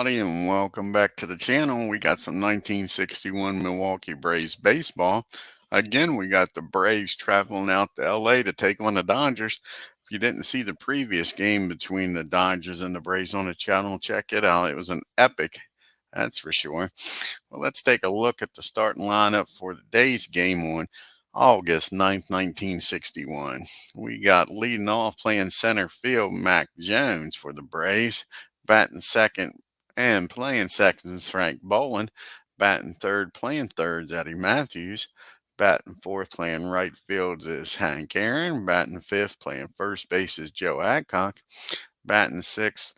everybody, and welcome back to the channel. We got some 1961 Milwaukee Braves baseball. Again, we got the Braves traveling out to LA to take on the Dodgers. If you didn't see the previous game between the Dodgers and the Braves on the channel, check it out. It was an epic, that's for sure. Well, let's take a look at the starting lineup for today's game on August 9th, 1961. We got leading off playing center field Mac Jones for the Braves. Batting second and playing second is Frank Boland. Batting third, playing thirds, Eddie Matthews. Batting fourth, playing right field is Hank Aaron. Batting fifth, playing first base is Joe Adcock. Batting sixth,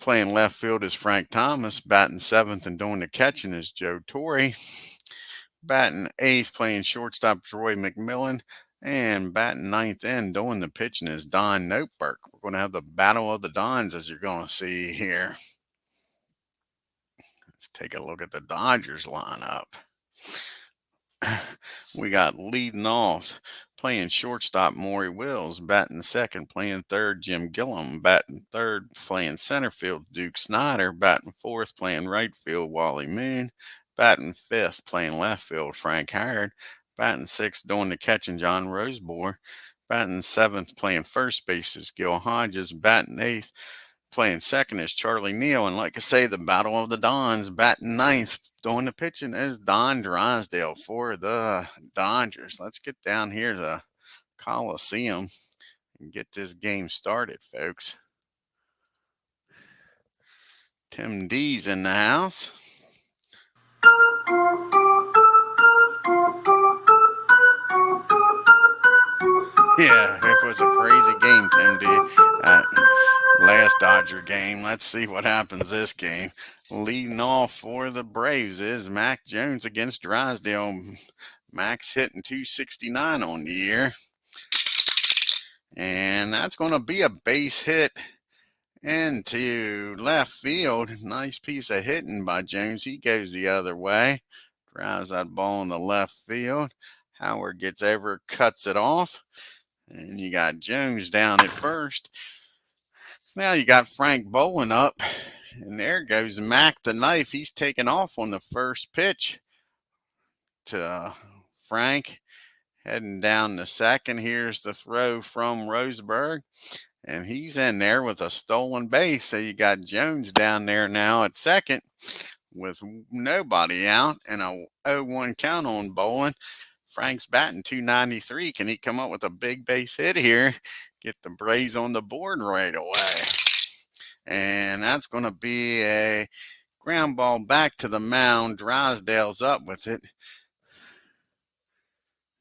playing left field is Frank Thomas. Batting seventh and doing the catching is Joe Torre. Batting eighth, playing shortstop Troy McMillan. And batting ninth and doing the pitching is Don Noteberg. We're going to have the battle of the Dons, as you're going to see here. Let's take a look at the Dodgers lineup. We got leading off playing shortstop Maury Wills, batting second, playing third Jim Gillum, batting third, playing center field Duke Snyder, batting fourth, playing right field Wally Moon, batting fifth, playing left field Frank Howard, batting sixth, doing the catching John Rosebore, batting seventh, playing first base is Gil Hodges, batting eighth, playing second is Charlie Neal, and like I say, the battle of the Dons. Batting ninth, doing the pitching is Don Drysdale for the Dodgers. Let's get down here to Coliseum and get this game started, folks. Tim D's in the house. Yeah, it was a crazy game, Tim D. Last Dodger game. Let's see what happens this game. Leading off for the Braves is Mac Jones against Drysdale. Mac's hitting .269 on the year. And that's going to be a base hit into left field. Nice piece of hitting by Jones. He goes the other way. Drives that ball in the left field. Howard gets over, cuts it off. And you got Jones down at first. Now you got Frank Boland up. And there goes Mac the knife. He's taking off on the first pitch to Frank. Heading down the second. Here's the throw from Roseberg. And he's in there with a stolen base. So you got Jones down there now at second with nobody out and a 0-1 count on Boland. Frank's batting .293. Can he come up with a big base hit here? Get the Braves on the board right away. And that's going to be a ground ball back to the mound. Drysdale's up with it.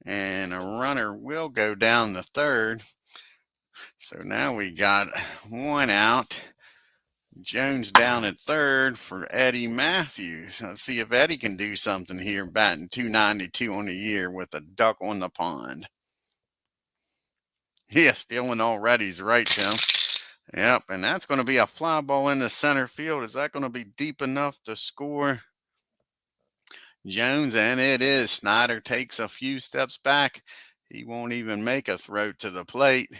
And a runner will go down the third. So now we got one out. Jones down at third for Eddie Matthews. Let's see if Eddie can do something here, batting .292 on the year with a duck on the pond. Yeah, stealing already is right, Tim. Yep, and that's going to be a fly ball in the center field. Is that going to be deep enough to score? Jones, and it is. Snyder takes a few steps back. He won't even make a throw to the plate.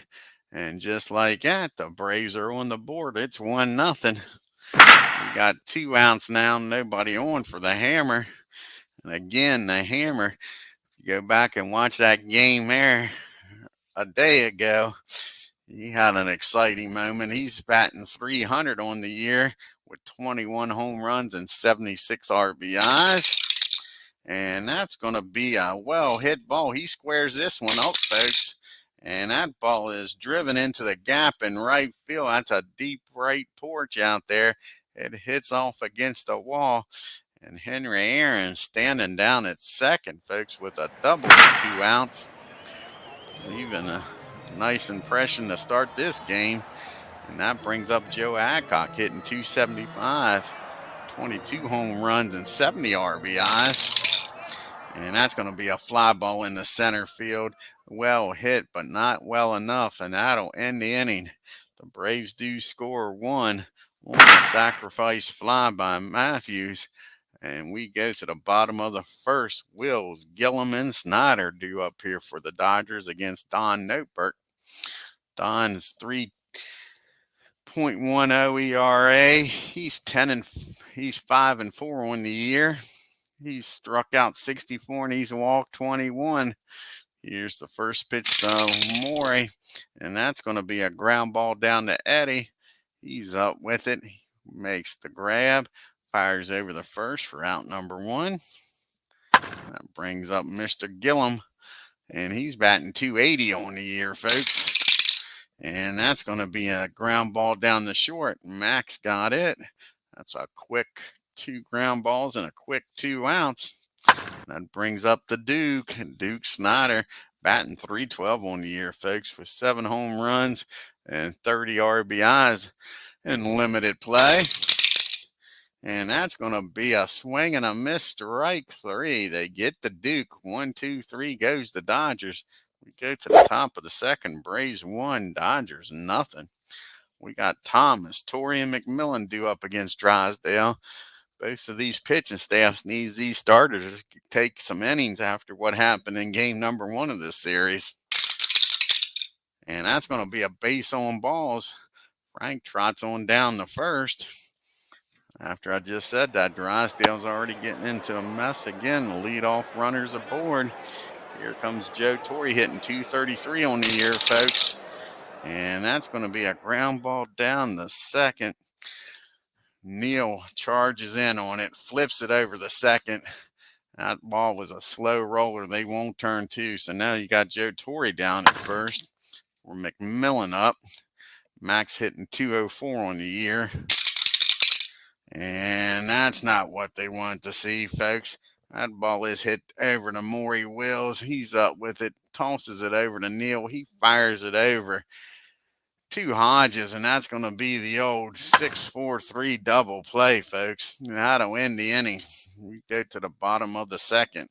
And just like that, the Braves are on the board. It's 1-0. We got 2 outs now. Nobody on for the Hammer. And again, the Hammer, if you go back and watch that game there a day ago, he had an exciting moment. He's batting .300 on the year with 21 home runs and 76 RBIs. And that's going to be a well-hit ball. He squares this one up, folks. And that ball is driven into the gap in right field. That's a deep right porch out there. It hits off against the wall. And Henry Aaron standing down at second, folks, with a double with 2 outs. Even a nice impression to start this game. And that brings up Joe Adcock hitting .275, 22 home runs and 70 RBIs. And that's going to be a fly ball in the center field. Well hit, but not well enough. And that'll end the inning. The Braves do score one on a sacrifice fly by Matthews. And we go to the bottom of the first. Wills, Gillum, and Snyder due up here for the Dodgers against Don Noteberg. Don's 3.10 ERA. He's 10 He's 5-4 on the year. He's struck out 64 and he's walked 21. Here's the first pitch to Morey, and that's going to be a ground ball down to Eddie. He's up with it. He makes the grab, fires over the first for out number 1. That brings up Mr. Gillum, and he's batting 280 on the year, folks. And that's going to be a ground ball down the short. Max got it. That's a quick 2 ground balls and a quick 2 outs. That brings up the Duke Snyder, batting .312 on the year, folks, with 7 home runs and 30 RBIs in limited play. And that's going to be a swing and a miss, strike 3. They get the Duke. 1, 2, 3 goes the Dodgers. We go to the top of the second. Braves 1, Dodgers nothing. We got Thomas, Torrey, and McMillan due up against Drysdale. Both of these pitching staffs needs these starters to take some innings after what happened in game number 1 of this series. And that's going to be a base on balls. Frank trots on down the first. After I just said that, Drysdale's already getting into a mess again. The leadoff runner's aboard. Here comes Joe Torrey hitting .233 on the year, folks. And that's going to be a ground ball down the second. Neal charges in on it, flips it over the second. That ball was a slow roller. They won't turn 2. So now you got Joe Torrey down at first. We're McMillan up. Max hitting .204 on the year. And that's not what they wanted to see, folks. That ball is hit over to Maury Wills. He's up with it, tosses it over to Neal. He fires it over to Hodges, and that's going to be the old 6-4-3 double play, folks. That'll end the inning. We go to the bottom of the second.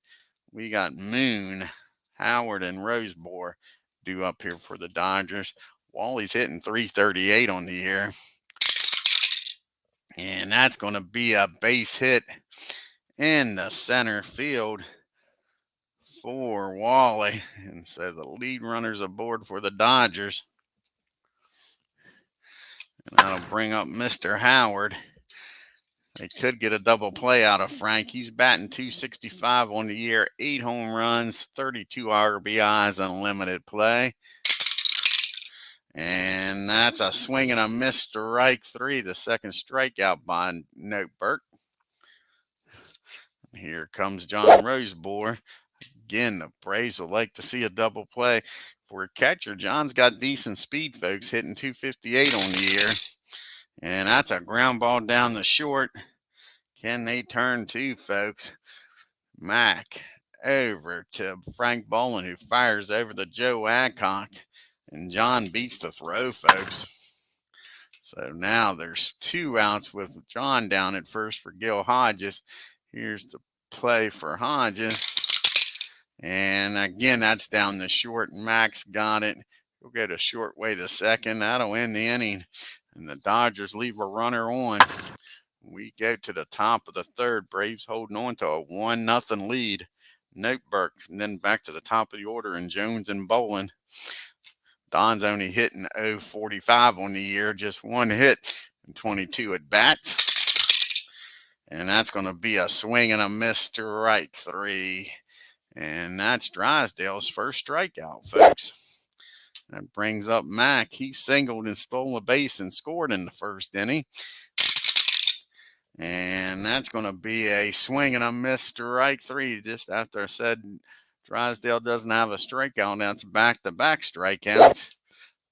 We got Moon, Howard, and Rosebore due up here for the Dodgers. Wally's hitting .338 on the year. And that's going to be a base hit in the center field for Wally. And so the lead runner's aboard for the Dodgers. And that'll bring up Mr. Howard. They could get a double play out of Frank. He's batting .265 on the year, 8 home runs, 32 RBIs in limited play. And that's a swing and a miss, strike 3, the second strikeout by NOTTEBART. Here comes John Rosebore. Again, the Braves would like to see a double play for a catcher. John's got decent speed, folks, hitting .258 on the year. And that's a ground ball down the short. Can they turn 2, folks? Mac over to Frank Bolin, who fires over to Joe Adcock. And John beats the throw, folks. So now there's 2 outs with John down at first for Gil Hodges. Here's the play for Hodges. And again, that's down the short. Max got it. We'll get a short way to second. That'll end the inning. And the Dodgers leave a runner on. We go to the top of the third. Braves holding on to a 1-0 lead. NOTTEBART, and then back to the top of the order, and Jones and Bolin. Don's only hitting .045 on the year, just 1 hit and 22 at bats. And that's going to be a swing and a miss, strike 3. And that's Drysdale's first strikeout, folks. That brings up Mac. He singled and stole a base and scored in the first inning. And that's going to be a swing and a miss, strike 3. Just after I said Drysdale doesn't have a strikeout, that's back-to-back strikeouts.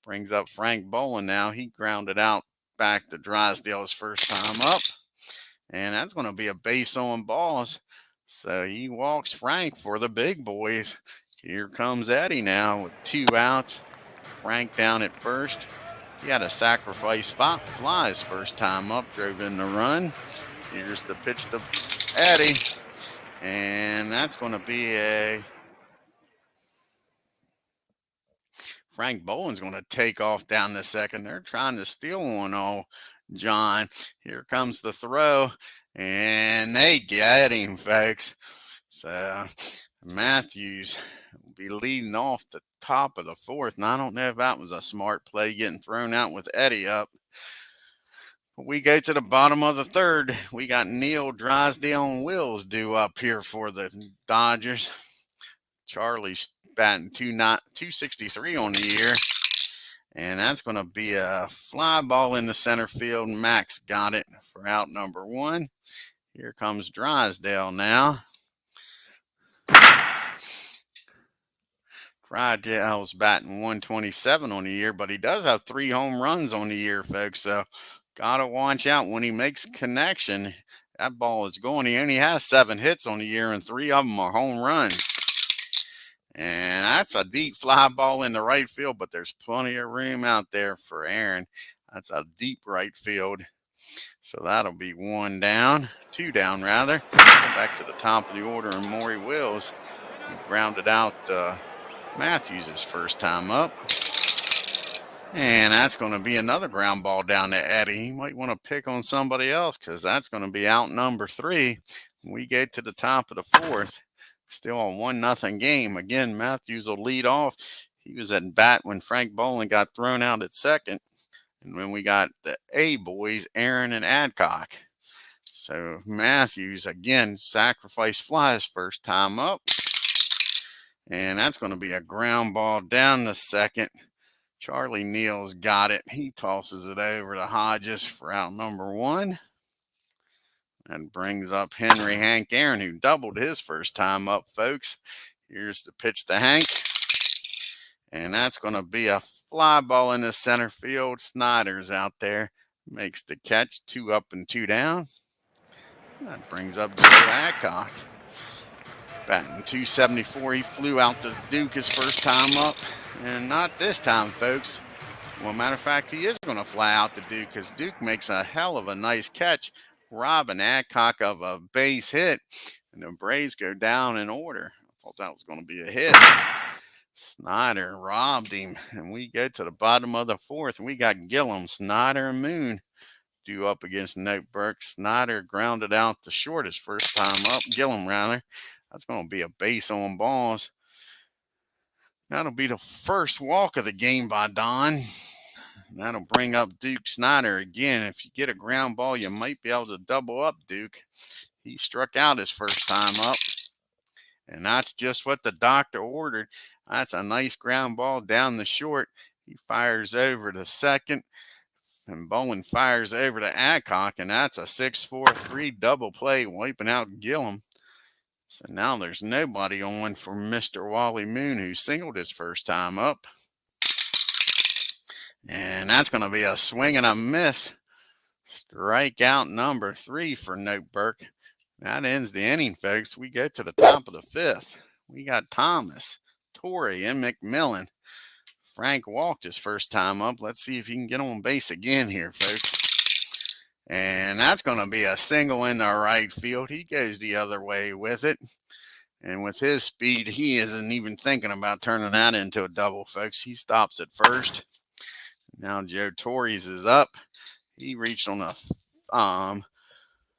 Brings up Frank Bolin now. He grounded out back to Drysdale's first time up. And that's going to be a base on balls. So he walks Frank for the big boys. Here comes Eddie now with 2 outs. Frank down at first. He had a sacrifice fly his first time up, drove in the run. Here's the pitch to Eddie. And that's going to be a... Frank Bolin's going to take off down the second. They're trying to steal one on John. Here comes the throw. And they get him, folks. So Matthews will be leading off the top of the fourth. And I don't know if that was a smart play, getting thrown out with Eddie up. We go to the bottom of the third. We got Neil, Drysdale, and Wills due up here for the Dodgers. Charlie's batting 263 on the year. And that's going to be a fly ball in the center field. Max got it for out number one. Here comes Drysdale now. Drysdale's batting 127 on the year, but he does have 3 home runs on the year, folks. So gotta watch out when he makes connection. That ball is going. He only has 7 hits on the year, and 3 of them are home runs. And that's a deep fly ball in the right field, but there's plenty of room out there for Aaron. That's a deep right field. So that'll be 1 down, 2 down rather. Go back to the top of the order, and Maury Wills grounded out Matthews' first time up. And that's going to be another ground ball down to Eddie. He might want to pick on somebody else because that's going to be out number 3. We get to the top of the fourth. Still a 1-0 game. Again, Matthews will lead off. He was at bat when Frank Bolin got thrown out at second. And when we got the A boys, Aaron and Adcock. So Matthews, again, sacrifice flies first time up. And that's going to be a ground ball down the second. Charlie Neal's got it. He tosses it over to Hodges for out number 1. And brings up Henry Hank Aaron, who doubled his first time up, folks. Here's the pitch to Hank. And that's going to be a fly ball in the center field. Snyder's out there. Makes the catch. 2 up and 2 down. That brings up Joe Adcock. Batting 274. He flew out to Duke his first time up. And not this time, folks. Well, matter of fact, he is going to fly out to Duke because Duke makes a hell of a nice catch, robbing Adcock of a base hit. And the Braves go down in order. I thought that was going to be a hit. Snyder robbed him. And we go to the bottom of the fourth. And we got Gillum, Snyder, and Moon due up against Notebook. Snyder grounded out the shortest first time up. Gillum, rather. That's going to be a base on balls. That'll be the first walk of the game by Don. That'll bring up Duke Snyder again. If you get a ground ball, you might be able to double up Duke. He struck out his first time up. And that's just what the doctor ordered. That's a nice ground ball down the short. He fires over to second. And Bowen fires over to Adcock. And that's a 6-4-3 double play, wiping out Gillum. So now there's nobody on for Mr. Wally Moon, who singled his first time up. And that's going to be a swing and a miss. Strikeout number 3 for Notebook. That ends the inning, folks. We go to the top of the 5th. We got Thomas, Torrey, and McMillan. Frank walked his first time up. Let's see if he can get on base again here, folks. And that's going to be a single in the right field. He goes the other way with it. And with his speed, he isn't even thinking about turning that into a double, folks. He stops at first. Now Joe Torres is up. He reached on a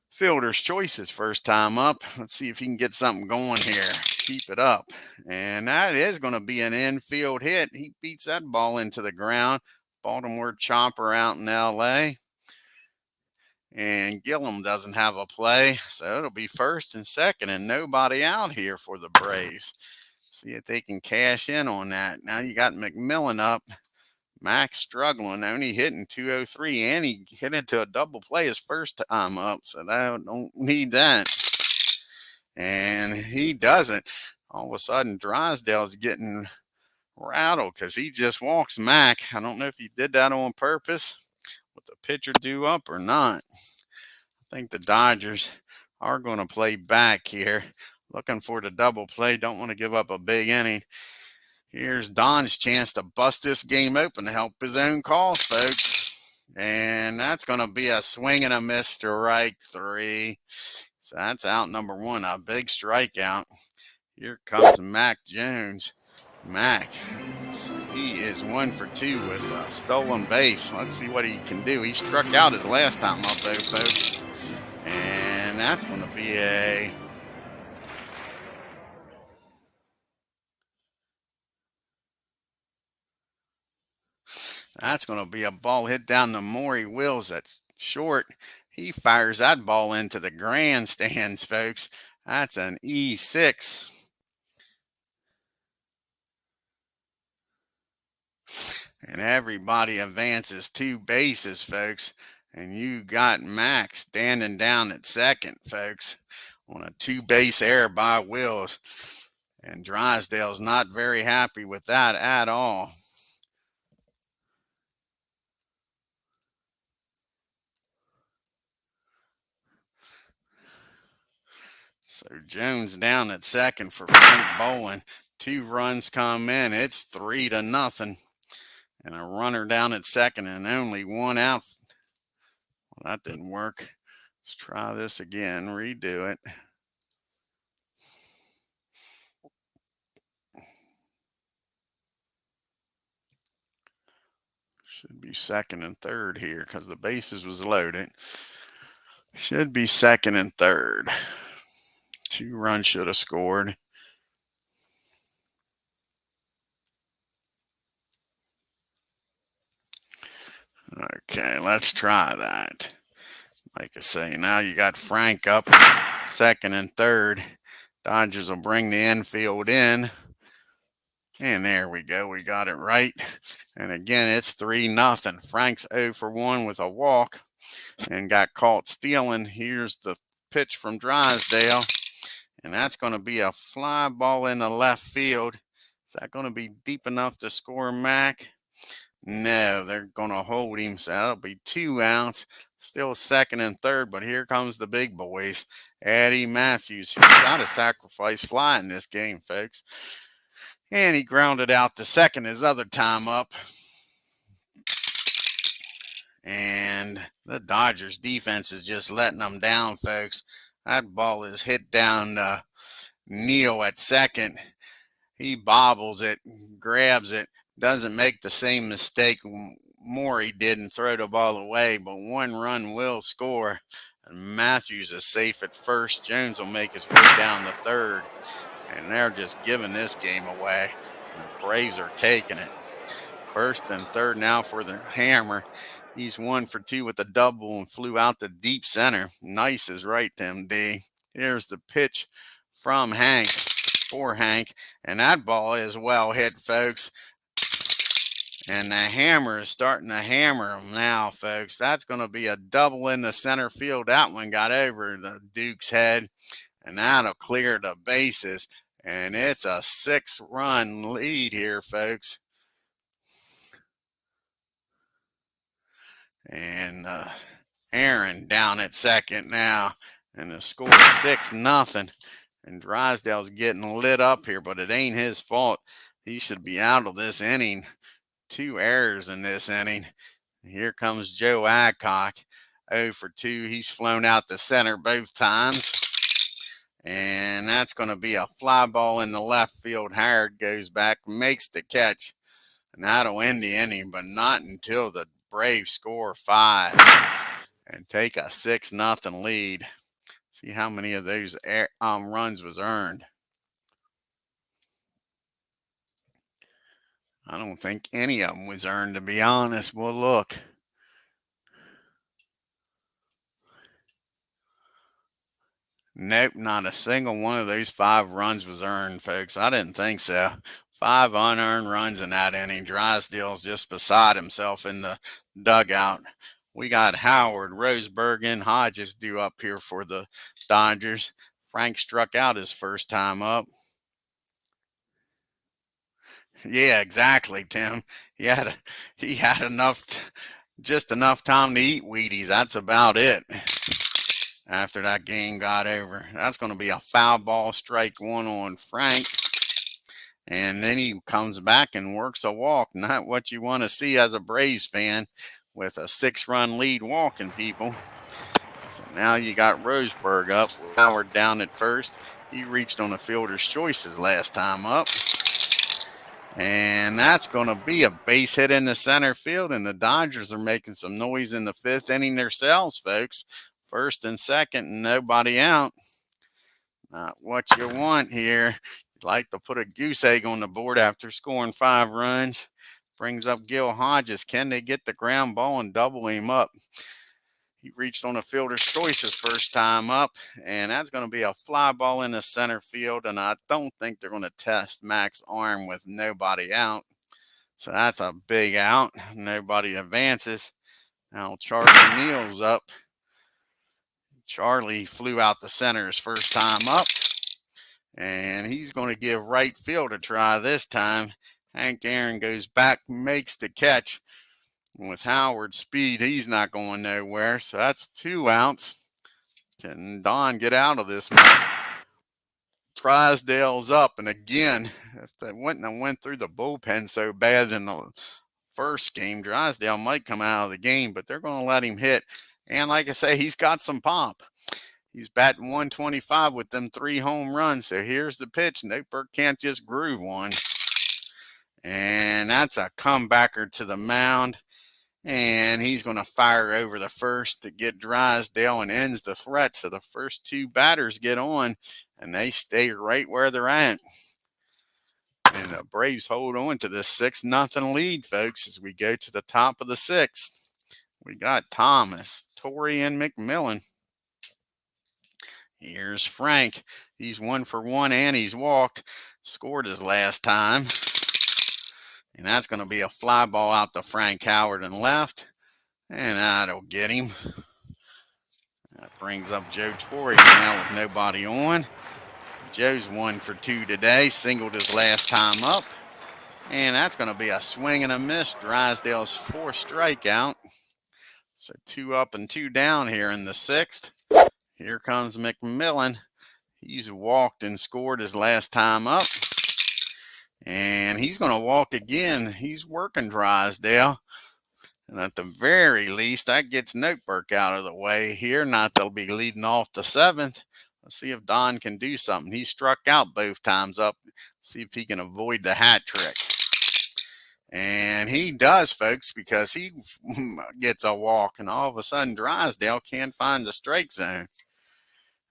fielder's choice his first time up. Let's see if he can get something going here. Keep it up. And that is going to be an infield hit. He beats that ball into the ground. Baltimore chopper out in L.A. And Gillum doesn't have a play, so it'll be first and second and nobody out here for the Braves. See if they can cash in on that. Now you got McMillan up. Max struggling, only hitting 203, and he hit into a double play his first time up, so I don't need that. And he doesn't. All of a sudden, Drysdale's getting rattled because he just walks Mac. I don't know if he did that on purpose with the pitcher due up or not. I think the Dodgers are going to play back here, looking for the double play. Don't want to give up a big inning. Here's Don's chance to bust this game open to help his own cause, folks. And that's going to be a swing and a miss, strike 3. So that's out number 1, a big strikeout. Here comes Mac Jones. Mac, he is 1 for 2 with a stolen base. Let's see what he can do. He struck out his last time up, though, folks. And that's going to be a... That's going to be a ball hit down to Maury Wills. That's Short. He fires that ball into the grandstands, folks. That's an E6. And everybody advances 2 bases, folks. And you got Max standing down at second, folks, on a 2-base error by Wills. And Drysdale's not very happy with that at all. So Jones down at second for Frank Bolin. 2 runs come in. It's 3-0. And a runner down at second and only 1 out. Well, that didn't work. Let's try this again, redo it. Should be second and third here because the bases was loaded. Should be second and third. 2 runs should have scored. Okay, let's try that. Like I say, now you got Frank up second and third. Dodgers will bring the infield in. And there we go. We got it right. And again, it's 3-0. Frank's 0 for 1 with a walk and got caught stealing. Here's the pitch from Drysdale. And that's going to be a fly ball in the left field. Is that going to be deep enough to score Mac? No, they're going to hold him. So that'll be 2 outs. Still second and third, but here comes the big boys. Eddie Matthews, who's got a sacrifice fly in this game, folks. And he grounded out to second his other time up. And the Dodgers defense is just letting them down, folks. That ball is hit down Neal at second. He bobbles it, grabs it, doesn't make the same mistake Morey did and throw the ball away, but 1 run will score. And Matthews is safe at first. Jones will make his way down to third. And they're just giving this game away. The Braves are taking it. First and third now for the Hammer. He's 1 for 2 with a double and flew out to deep center. Nice is right, MD. Here's the pitch from Hank for Hank. And that ball is well hit, folks. And the Hammer is starting to hammer him now, folks. That's going to be a double in the center field. That one got over the Duke's head. And that'll clear the bases. And it's a 6-run lead here, folks. And Aaron down at second now. And the score is 6-0. And Drysdale's getting lit up here, but it ain't his fault. He should be out of this inning. 2 errors in this inning. Here comes Joe Adcock. 0 for 2. He's flown out the center both times. And that's going to be a fly ball in the left field. Howard goes back, makes the catch. And that'll end the inning, but not until the Braves score 5 and take a 6-0 lead. See how many of those runs was earned. I don't think any of them was earned, to be honest. We'll look. Nope, not a single one of those 5 runs was earned, folks. I didn't think so. 5 unearned runs in that inning. Drysdale's just beside himself in the dugout. We got Howard, Roseberg, and Hodges due up here for the Dodgers. Frank struck out his first time up. Yeah, exactly, Tim. He had just enough time to eat Wheaties. That's about it. After that game got over, that's going to be a foul ball, strike 1 on Frank. And then he comes back and works a walk. Not what you want to see as a Braves fan with a 6-run lead walking people. So now you got Roseberg up. Howard down at first. He reached on a fielder's choice his last time up. And that's going to be a base hit in the center field. And the Dodgers are making some noise in the 5th inning themselves, folks. First and second, and nobody out. Not what you want here. You'd like to put a goose egg on the board after scoring 5 runs. Brings up Gil Hodges. Can they get the ground ball and double him up? He reached on a fielder's choice his first time up, and that's going to be a fly ball in the center field, and I don't think they're going to test Mac's arm with nobody out. So that's a big out. Nobody advances. Now Charlie Neal's up. Charlie flew out the center his first time up, and he's going to give right field a try this time. Hank Aaron goes back, makes the catch. With Howard's speed, he's not going nowhere. So that's 2 outs. Can Don get out of this mess? Drysdale's up, and again, if they wouldn't have went through the bullpen so bad in the first game, Drysdale might come out of the game, but they're going to let him hit. And like I say, he's got some pop. He's batting 125 with them 3 home runs. So here's the pitch. Noteberg can't just groove one. And that's a comebacker to the mound. And he's going to fire over the first to get Drysdale and ends the threat. So the first 2 batters get on, and they stay right where they're at. And the Braves hold on to this 6-0 lead, folks, as we go to the top of the 6th. We got Thomas, Torrey, and McMillan. Here's Frank. He's 1 for 1, and he's walked. Scored his last time. And that's going to be a fly ball out to Frank Howard and left. And that'll get him. That brings up Joe Torrey now with nobody on. Joe's 1 for 2 today. Singled his last time up. And that's going to be a swing and a miss. Drysdale's 4th strikeout. So 2 up and 2 down here in the 6th. Here comes McMillan. He's walked and scored his last time up. And he's going to walk again. He's working Drysdale. And at the very least, that gets Noteberg out of the way here. Not they'll be leading off the 7th. Let's see if Don can do something. He struck out both times up. See if he can avoid the hat trick. And he does, folks, because he gets a walk. And all of a sudden, Drysdale can't find the strike zone.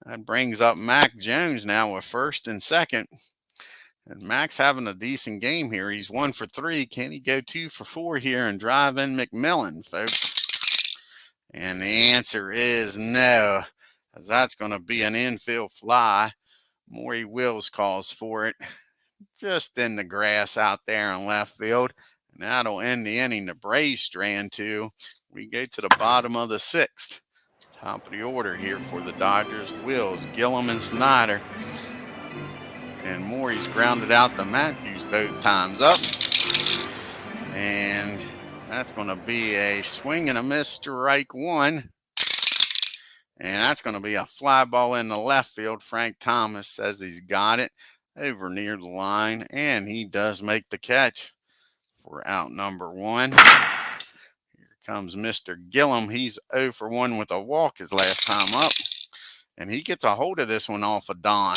That brings up Mac Jones now with 1st and 2nd. And Mac's having a decent game here. He's 1 for 3. Can he go 2 for 4 here and drive in McMillan, folks? And the answer is no, as that's going to be an infield fly. Maury Wills calls for it. Just in the grass out there in left field. And that'll end the inning. The Braves strand 2. We go to the bottom of the 6th. Top of the order here for the Dodgers. Wills, Gillum, and Snyder. And Maury's grounded out to Matthews both times up. And that's going to be a swing and a miss, strike 1. And that's going to be a fly ball in the left field. Frank Thomas says he's got it over near the line. And he does make the catch for out number 1. Here comes Mr. Gillum. He's 0 for 1 with a walk his last time up. And he gets a hold of this one off of Don.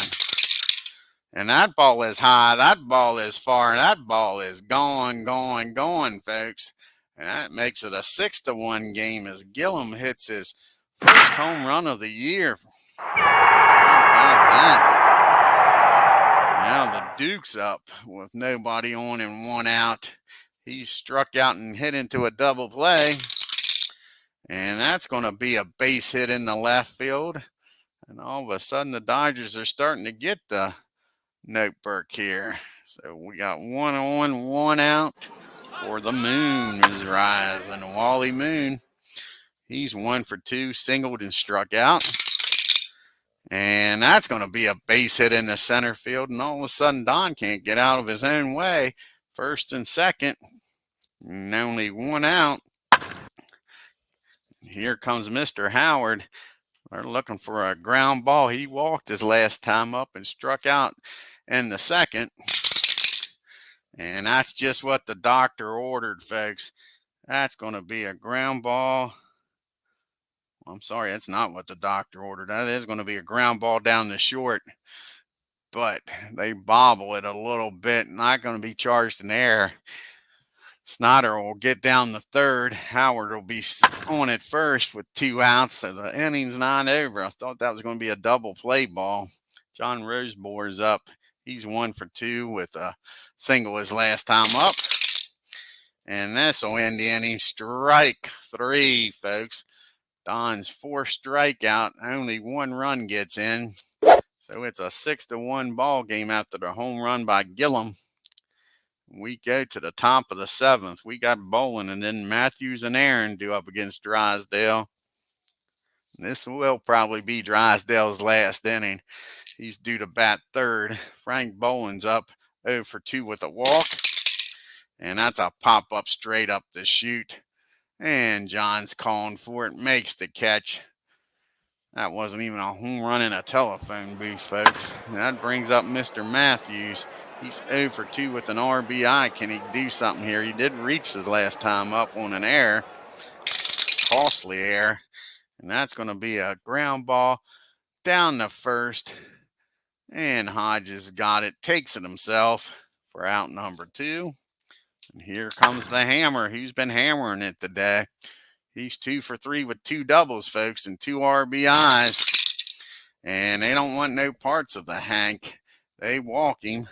And that ball is high, that ball is far, that ball is going, folks. And that makes it a 6-1 game as Gillum hits his first home run of the year. How about that? Now the Duke's up with nobody on and 1 out. He struck out and hit into a double play. And that's going to be a base hit in the left field. And all of a sudden the Dodgers are starting to get the Noteberg here. So we got 1 on, 1 out for the moon is rising. Wally Moon, he's 1 for 2, singled and struck out. And that's going to be a base hit in the center field. And all of a sudden, Don can't get out of his own way. 1st and 2nd, and only 1 out. Here comes Mr. Howard. They're looking for a ground ball. He walked his last time up and struck out in the 2nd. And that's just what the doctor ordered, folks. That's going to be a ground ball. I'm sorry, that's not what the doctor ordered. That is going to be a ground ball down the short. But they bobble it a little bit. Not going to be charged in error. Snyder will get down the 3rd. Howard will be on it first with 2 outs. So the inning's not over. I thought that was going to be a double play ball. John Rosebore's up. He's 1 for 2 with a single his last time up. And this will end the inning. Strike 3, folks. Don's fourth strikeout. Only 1 run gets in. So it's a 6-1 ball game after the home run by Gillum. We go to the top of the 7th. We got Bolin, and then Matthews and Aaron due up against Drysdale. This will probably be Drysdale's last inning. He's due to bat third. Frank Bolin's up 0 for 2 with a walk. And that's a pop-up straight up the chute. And John's calling for it, makes the catch. That wasn't even a home run in a telephone booth, folks. And that brings up Mr. Matthews. He's 0 for 2 with an RBI. Can he do something here? He did reach his last time up on an error. Costly error. And that's going to be a ground ball down the first. And Hodges got it. Takes it himself for out number 2. And here comes the hammer. Who's been hammering it today? He's 2 for 3 with 2 doubles, folks, and 2 RBIs. And they don't want no parts of the Hank. They walk him.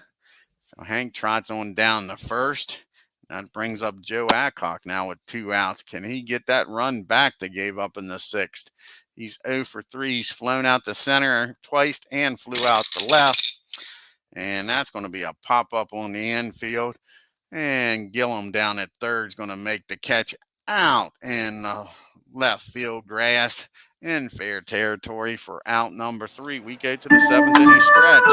So Hank trots on down the first. That brings up Joe Adcock now with 2 outs. Can he get that run back they gave up in the 6th? He's 0 for 3. He's flown out the center twice and flew out the left. And that's going to be a pop-up on the infield. And Gillum down at third is going to make the catch out in the left field grass in fair territory for out number 3. We go to the 7th inning stretch.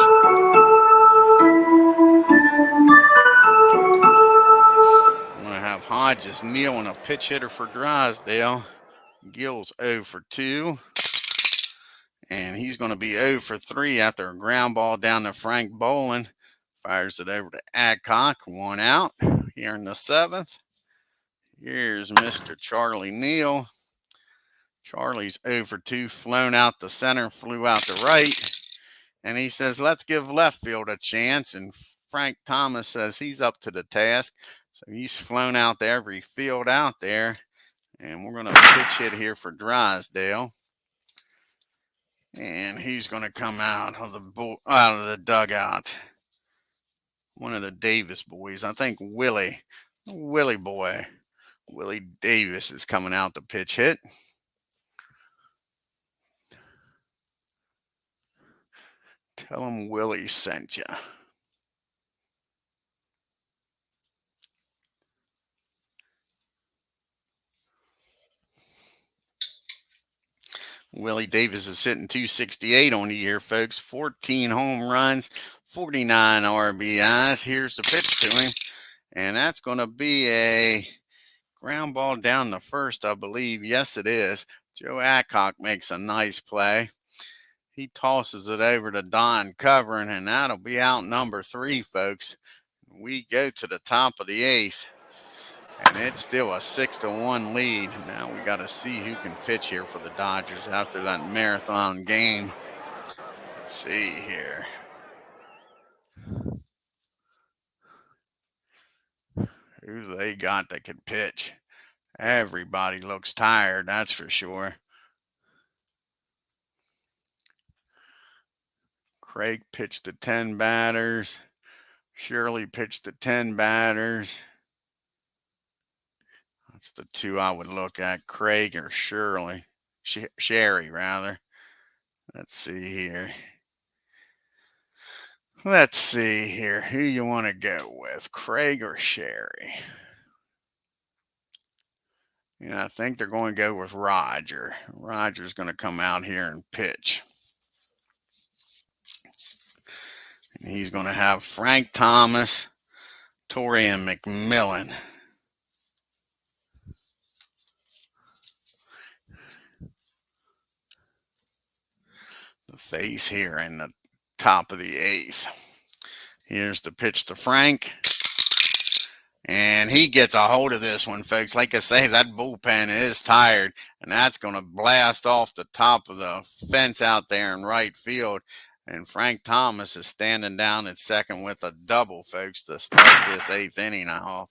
I'm going to have Hodges kneeling a pitch hitter for Drysdale. Gill's 0 for 2. And he's going to be 0 for 3 after a ground ball down to Frank Bolin. Fires it over to Adcock. 1 out here in the 7th. Here's Mr. Charlie Neal. Charlie's 0 for 2, flown out the center, flew out the right. And he says, let's give left field a chance. And Frank Thomas says he's up to the task. So he's flown out to every field out there. And we're going to pitch hit here for Drysdale. And he's going to come out of the dugout. One of the Davis boys. I think Willie boy. Willie Davis is coming out to pitch hit. Tell him Willie sent you. Willie Davis is hitting .268 on the year, folks. 14 home runs, 49 RBIs. Here's the pitch to him. And that's going to be a ground ball down the first, I believe. Yes, it is. Joe Adcock makes a nice play. He tosses it over to Don covering, and that'll be out number 3, folks. We go to the top of the 8th. And it's still a 6-1 lead. Now we got to see who can pitch here for the Dodgers after that marathon game. Let's see here. Who they got that can pitch? Everybody looks tired, that's for sure. Craig pitched to 10 batters. Shirley pitched to 10 batters. That's the 2 I would look at, Craig or Shirley. Sherry, rather. Let's see here. Let's see here. Who you want to go with, Craig or Sherry? I think they're going to go with Roger. Roger's going to come out here and pitch. And he's going to have Frank Thomas, Torrey, and McMillan. The face here in the top of the 8th. Here's the pitch to Frank. And he gets a hold of this one, folks. Like I say, that bullpen is tired. And that's going to blast off the top of the fence out there in right field. And Frank Thomas is standing down at second with a double, folks, to start this 8th inning off.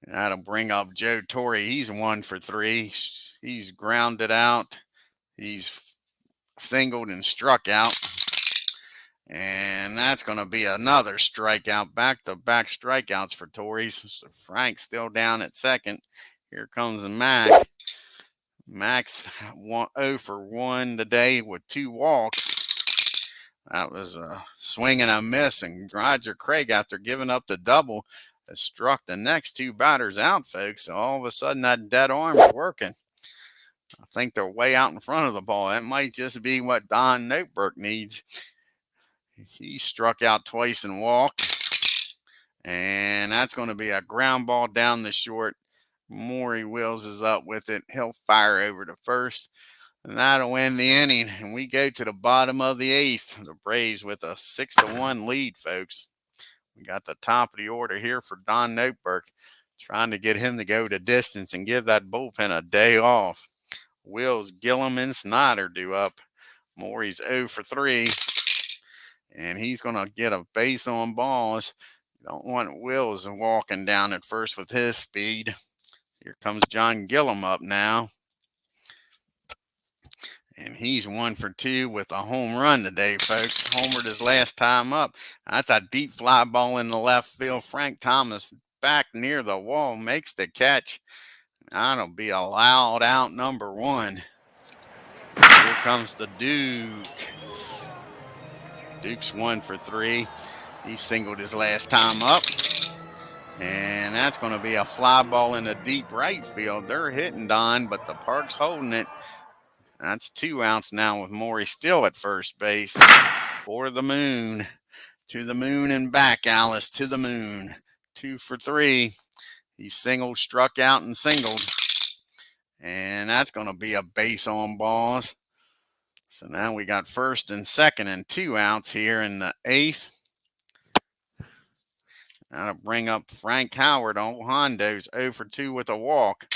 And that'll bring up Joe Torre. He's 1 for 3. He's grounded out. He's singled and struck out. And that's going to be another strikeout, back-to-back strikeouts for Torres. So Frank's still down at second. Here comes the Mac. Max 0 for 1 today with 2 walks. That was a swing and a miss, and Roger Craig, after giving up the double, has struck the next 2 batters out, folks. So all of a sudden, that dead arm's working. I think they're way out in front of the ball. That might just be what Don Noteberg needs. He struck out twice and walked, and that's going to be a ground ball down the short. Maury Wills is up with it. He'll fire over to first, and that'll end the inning. And we go to the bottom of the 8th. The Braves with a 6-1 lead, folks. We got the top of the order here for Don Noteberg, trying to get him to go the distance and give that bullpen a day off. Wills, Gillum, and Snyder do up. Maury's 0 for 3, and he's going to get a base on balls. You don't want Wills walking down at first with his speed. Here comes John Gillum up now. And he's 1 for 2 with a home run today, folks. Homered his last time up. That's a deep fly ball in the left field. Frank Thomas back near the wall makes the catch. That'll be a loud out number 1. Here comes the Duke. Duke's 1 for 3. He singled his last time up. And that's going to be a fly ball in the deep right field. They're hitting Don, but the park's holding it. That's 2 outs now with Maury still at first base. For the moon. To the moon and back, Alice. To the moon. 2 for 3. He singled, struck out, and singled. And that's going to be a base on balls. So now we got first and second and 2 outs here in the 8th. That'll bring up Frank Howard on Hondo's 0 for 2 with a walk.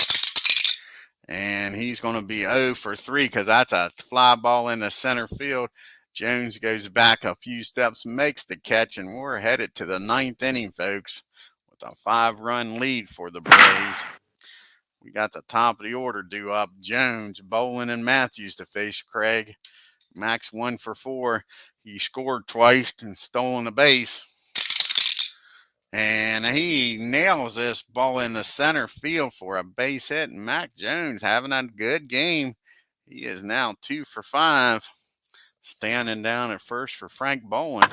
And he's going to be 0 for 3 because that's a fly ball in the center field. Jones goes back a few steps, makes the catch, and we're headed to the 9th inning, folks, with a 5-run lead for the Braves. We got the top of the order due up. Jones, Bolin, and Matthews to face Craig. Max 1 for 4. He scored twice and stolen a base. And he nails this ball in the center field for a base hit. And Mac Jones having a good game. He is now 2 for 5. Standing down at first for Frank Bolin.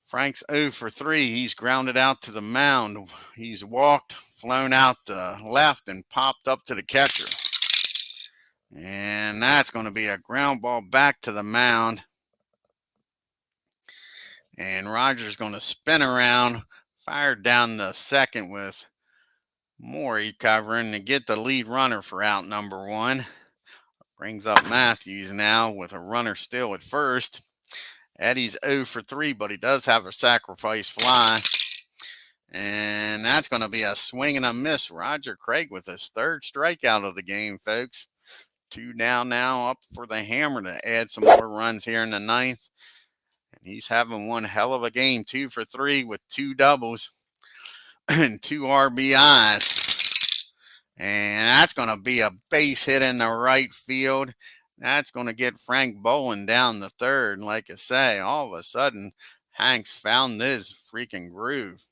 Frank's 0 for 3. He's grounded out to the mound. He's walked, flown out the left, and popped up to the catcher. And that's going to be a ground ball back to the mound. And Rogers going to spin around, fire down the second with Maury covering to get the lead runner for out number 1. Brings up Matthews now with a runner still at first. Eddie's 0 for 3, but he does have a sacrifice fly. And that's going to be a swing and a miss. Roger Craig with his 3rd strikeout of the game, folks. 2 down now, up for the hammer to add some more runs here in the 9th. And he's having one hell of a game. 2 for 3 with 2 doubles and 2 RBIs. And that's going to be a base hit in the right field. That's going to get Frank Bolin down the 3rd. And like I say, all of a sudden, Hanks found this freaking groove.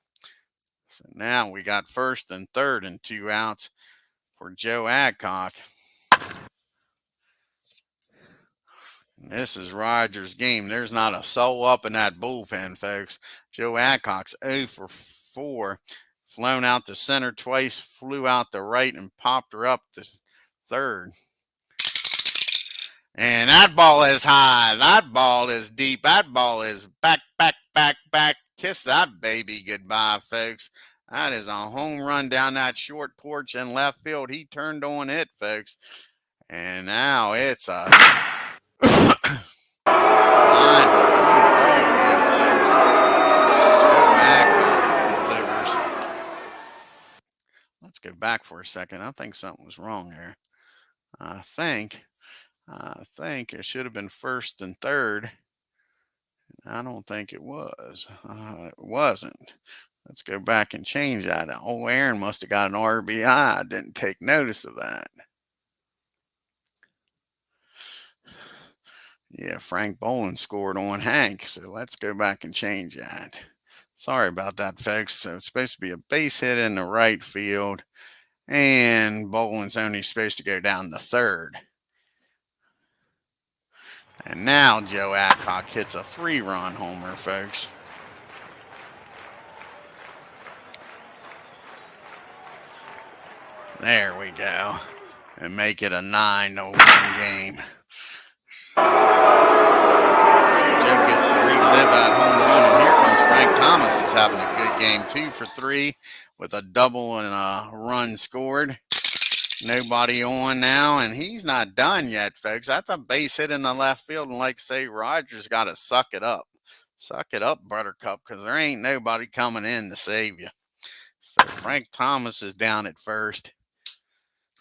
So now we got 1st and 3rd and 2 outs for Joe Adcock. And this is Rogers' game. There's not a soul up in that bullpen, folks. Joe Adcock's 0 for 4. Flown out to center twice, flew out to right, and popped her up to 3rd. And that ball is high. That ball is deep. That ball is back, back, back, back. Kiss that baby goodbye, folks. That is a home run down that short porch in left field. He turned on it, folks. And now it's a Let's go back for a second. I think something was wrong there. I think it should have been 1st and 3rd. I don't think it was. It wasn't. Let's go back and change that. Oh, Aaron must have got an RBI. I didn't take notice of that. Yeah, Frank Bolin scored on Hank. So let's go back and change that. Sorry about that, folks. So it's supposed to be a base hit in the right field. And Boland's only supposed to go down the third. And now Joe Adcock hits a 3-run homer, folks. There we go. And make it a 9-1 game. So Joe gets to relive that home run. And here comes Frank Thomas. He's having a good game. 2 for 3 with a double and a run scored. Nobody on now, and he's not done yet, folks. That's a base hit in the left field. And like I say, Rogers got to suck it up. Suck it up, Buttercup, because there ain't nobody coming in to save you. So Frank Thomas is down at first.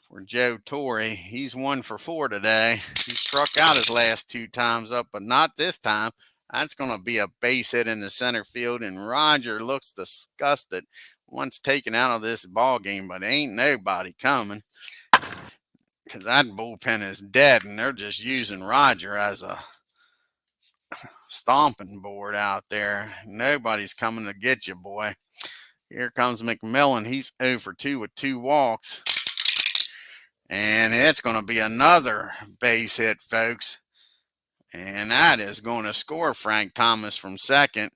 For Joe Torre, he's 1 for 4 today. He struck out his last 2 times up, but not this time. That's going to be a base hit in the center field, and Roger looks disgusted once taken out of this ball game, but ain't nobody coming because that bullpen is dead, and they're just using Roger as a stomping board out there. Nobody's coming to get you, boy. Here comes McMillan. He's 0 for 2 with 2 walks. And it's going to be another base hit, folks. And that is going to score Frank Thomas from second.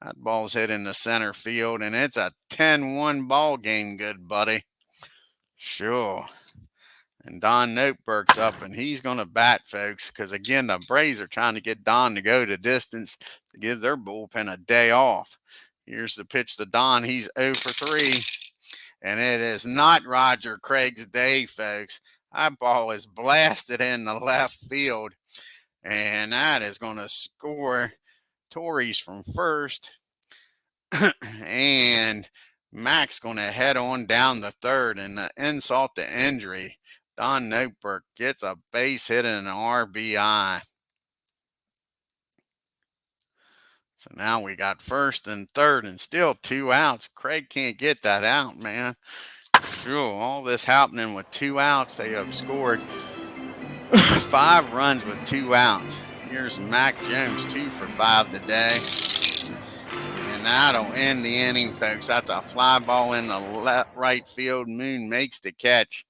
That ball's hit in the center field, and it's a 10-1 ball game, good buddy. Sure. And Don Noteberg's up, and he's going to bat, folks, because, again, the Braves are trying to get Don to go the distance to give their bullpen a day off. Here's the pitch to Don. He's 0 for 3. And it is not Roger Craig's day, folks. That ball is blasted in the left field. And that is going to score Torres from first. And Mac's going to head on down the third. And the insult to injury, Don Noteberg gets a base hit and an RBI. So now we got first and third and still 2 outs. Craig can't get that out, man. Sure, all this happening with 2 outs. They have scored 5 runs with 2 outs. Here's Mac Jones, 2 for 5 today. And that'll end the inning, folks. That's a fly ball in the right field. Moon makes the catch.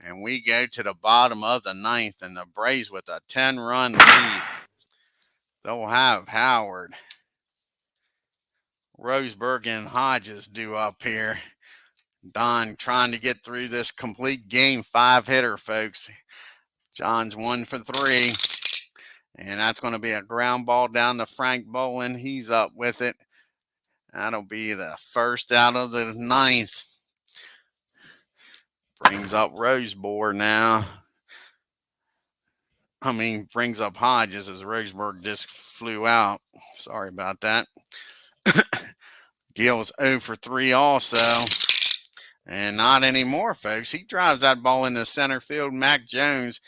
And we go to the bottom of the 9th, and the Braves with a 10-run lead. They'll have Howard, Roseburg, and Hodges due up here. Don trying to get through this complete game 5-hitter, folks. John's 1 for 3. And that's going to be a ground ball down to Frank Boland. He's up with it. That'll be the first out of the 9th. Brings up Roseburg now. Brings up Hodges as Roseburg just flew out. Sorry about that. Gill's 0 for 3 also. And not anymore, folks. He drives that ball into center field. Mac Jones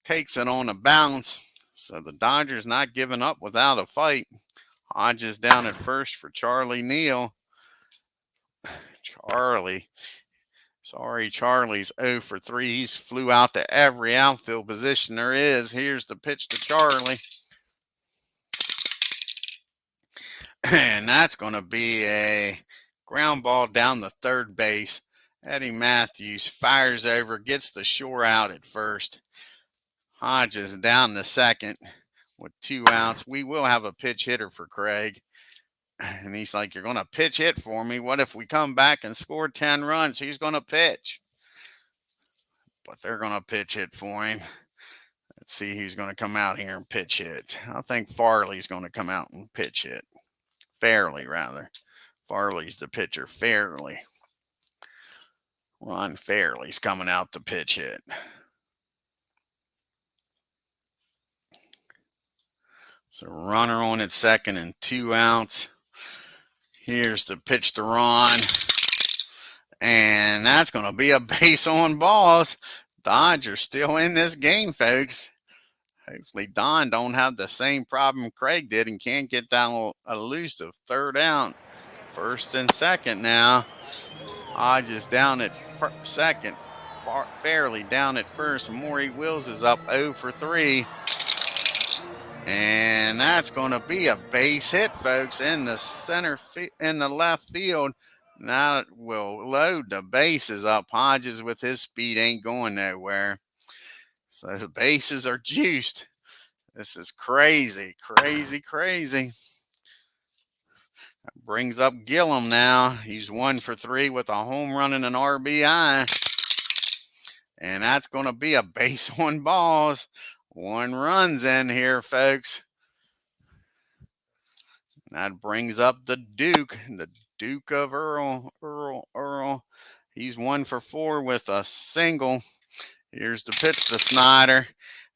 takes it on a bounce. So the Dodgers not giving up without a fight. Hodges down at first for Charlie Neal. Charlie's 0 for 3. He's flew out to every outfield position there is. Here's the pitch to Charlie. And that's going to be a ground ball down the third base. Eddie Matthews fires over, gets the shore out at first. Hodges down the second with 2 outs. We will have a pitch hitter for Craig. And he's like, you're going to pitch hit for me. What if we come back and score 10 runs? He's going to pitch. But they're going to pitch hit for him. Let's see who's going to come out here and pitch hit. I think Farley's going to come out and pitch hit. Fairly, rather. Farley's the pitcher. Fairly. Ron Fairley's coming out to pitch hit. So runner on at second and 2 outs. Here's the pitch to Ron. And that's going to be a base on balls. Dodgers still in this game, folks. Hopefully Don don't have the same problem Craig did and can't get that elusive third out. First and second now. Hodges down at second. Fairly down at first. Maury Wills is up 0 for 3. And that's going to be a base hit, folks, in the left field. Now we'll load the bases up. Hodges with his speed ain't going nowhere. So the bases are juiced. This is crazy, crazy, crazy. Brings up Gillum now. He's 1 for 3 with a home run and an RBI. And that's going to be a base on balls. 1 run's in here, folks. That brings up the Duke of Earl. He's 1 for 4 with a single. Here's the pitch to Snyder,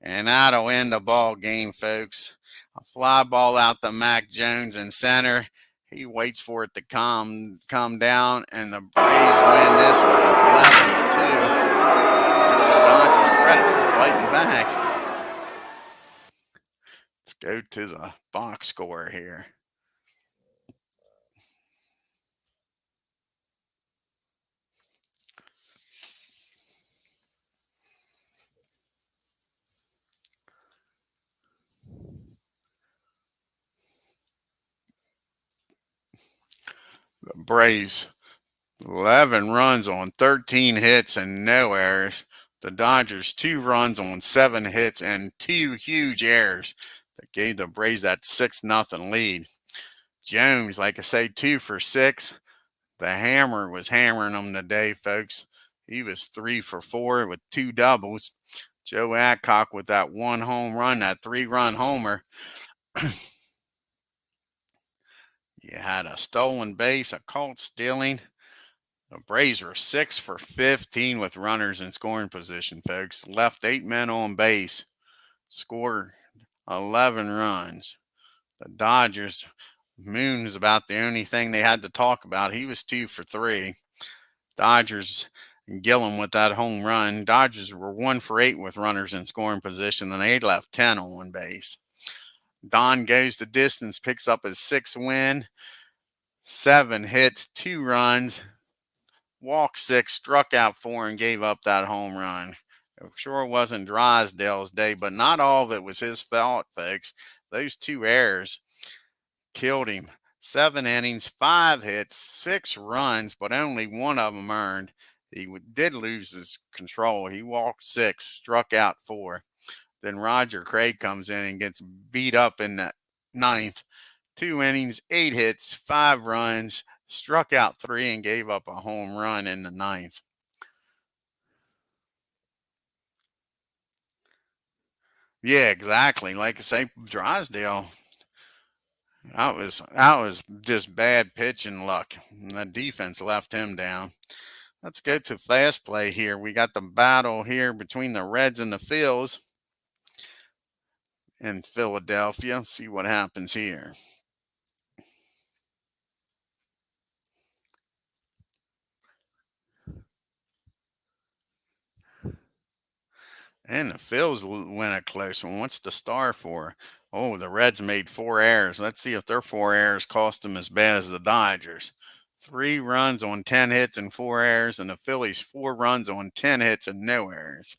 and that'll end the ball game, folks. A fly ball out to Mac Jones in center. He waits for it to come down, and the Braves win this one 11-2. Give the Dodgers credit for fighting back. Let's go to the box score here. The Braves 11 runs on 13 hits and no errors. The Dodgers 2 runs on 7 hits and 2 huge errors that gave the Braves that 6-0 lead. Jones, like I say, 2 for 6. The hammer was hammering them today, folks. He was 3 for 4 with 2 doubles. Joe Adcock with that 1 home run, that 3-run homer. You had a stolen base, a caught stealing. The Braves were 6 for 15 with runners in scoring position, folks. Left 8 men on base. Scored 11 runs. The Dodgers, Moon is about the only thing they had to talk about. He was 2 for 3. Dodgers and Gillum with that home run. Dodgers were 1 for 8 with runners in scoring position, and they left 10 on base. Don goes the distance, picks up his 6th win. 7 hits, 2 runs. Walked 6, struck out 4, and gave up that home run. It sure wasn't Drysdale's day, but not all of it was his fault, folks. Those 2 errors killed him. 7 innings, 5 hits, 6 runs, but only 1 of them earned. He did lose his control. He walked 6, struck out 4. Then Roger Craig comes in and gets beat up in the 9th. 2 innings, 8 hits, 5 runs, struck out 3, and gave up a home run in the 9th. Yeah, exactly. Like I say, Drysdale, that was just bad pitching luck. The defense left him down. Let's go to fast play here. We got the battle here between the Reds and the Phils in Philadelphia. Let's see what happens here. And the Phils win a close one. What's the star for? Oh, the Reds made 4 errors. Let's see if their 4 errors cost them as bad as the Dodgers. 3 runs on 10 hits and 4 errors, and the Phillies 4 runs on 10 hits and no errors.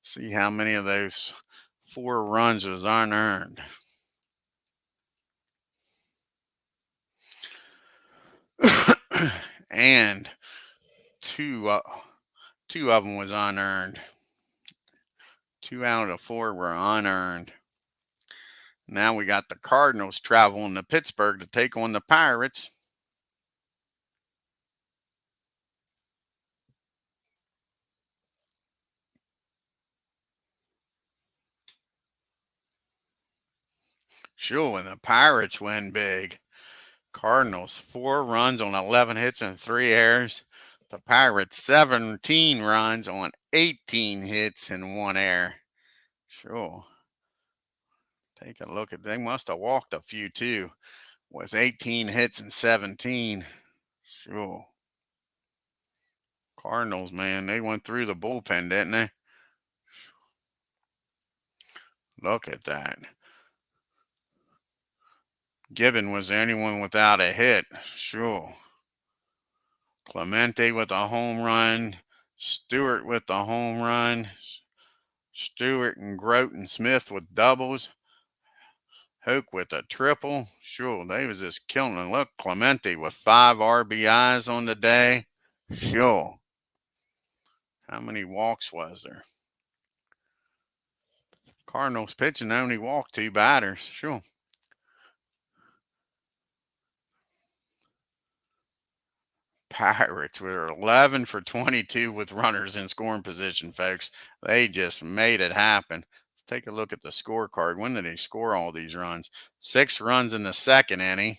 See how many of those 4 runs was unearned. And two of them was unearned. 2 out of the 4 were unearned. Now we got the Cardinals traveling to Pittsburgh to take on the Pirates. Sure, and the Pirates win big. Cardinals 4 runs on 11 hits and 3 errors. The Pirates 17 runs on 18 hits and 1 error. Sure. Take a look at, they must have walked a few too, with 18 hits and 17. Sure. Cardinals, man, they went through the bullpen, didn't they? Look at that. Gibbon was the only one without a hit. Sure. Clemente with a home run. Stewart with the home run. Stewart and Grote and Smith with doubles. Hoke with a triple. Sure, they was just killing it. Look, Clemente with 5 RBIs on the day. Sure. How many walks was there? Cardinals pitching only walked 2 batters. Sure. Pirates were 11 for 22 with runners in scoring position, folks. They just made it happen. Let's take a look at the scorecard. When did they score all these runs? 6 runs in the second inning.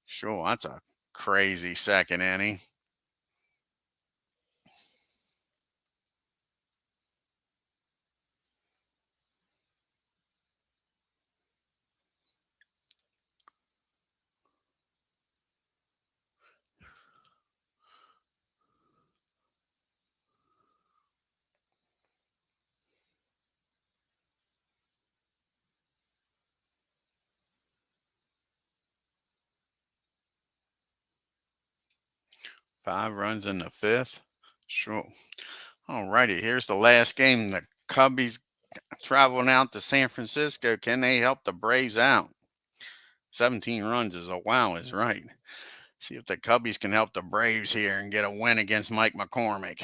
Sure, that's a crazy second inning. Five runs in the fifth. Sure. All righty. Here's the last game. The Cubbies traveling out to San Francisco. Can they help the Braves out? 17 runs is a wow, is right. See if the Cubbies can help the Braves here and get a win against Mike McCormick.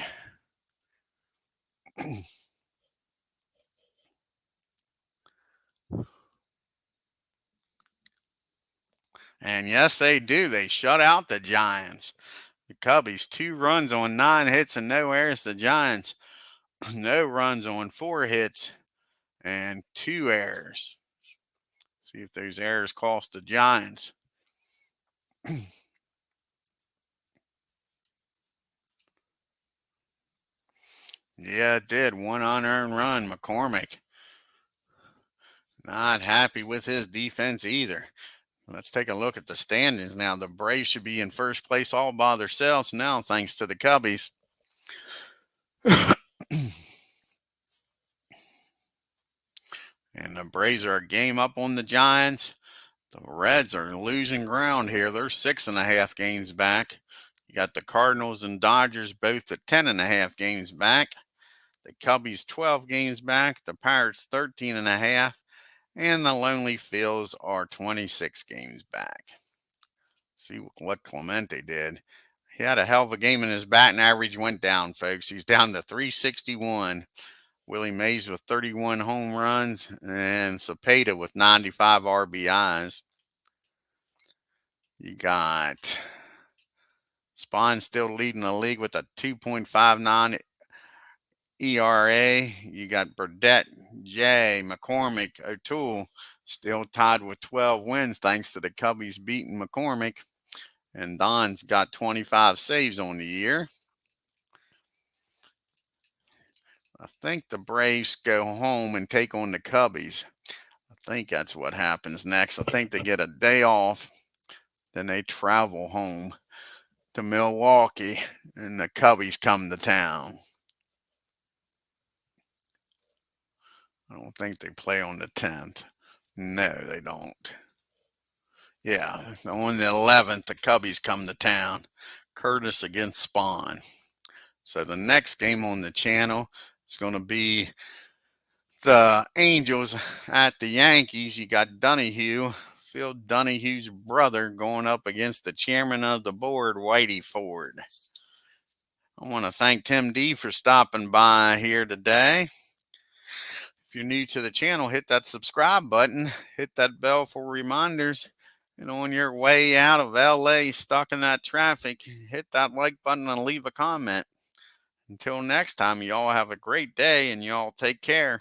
And yes, they do. They shut out the Giants. The Cubbies, 2 runs on 9 hits and no errors. The Giants, no runs on 4 hits and 2 errors. See if those errors cost the Giants. Yeah, it did. 1 unearned run. McCormick not happy with his defense either. Let's take a look at the standings now. The Braves should be in first place all by themselves now, thanks to the Cubbies. And the Braves are a game up on the Giants. The Reds are losing ground here. They're 6.5 games back. You got the Cardinals and Dodgers both at 10.5 games back. The Cubbies 12 games back. The Pirates 13.5. And the Lonely Fields are 26 games back. See what Clemente did. He had a hell of a game, and his batting average went down, folks. He's down to 361. Willie Mays with 31 home runs and Cepeda with 95 RBIs. You got Spahn still leading the league with a 2.59 ERA. You got Burdette, Jay, McCormick, O'Toole still tied with 12 wins thanks to the Cubbies beating McCormick. And Don's got 25 saves on the year. I think the Braves go home and take on the Cubbies. I think that's what happens next. I think they get a day off. Then they travel home to Milwaukee, and the Cubbies come to town. I don't think they play on the 10th. No, they don't. Yeah, on the 11th, the Cubbies come to town. Curtis against Spahn. So the next game on the channel is going to be the Angels at the Yankees. You got Donahue, Phil Donahue's brother, going up against the chairman of the board, Whitey Ford. I want to thank Tim D for stopping by here today. If you're new to the channel, hit that subscribe button, hit that bell for reminders. And on your way out of LA, stuck in that traffic, hit that like button and leave a comment. Until next time, y'all have a great day and y'all take care.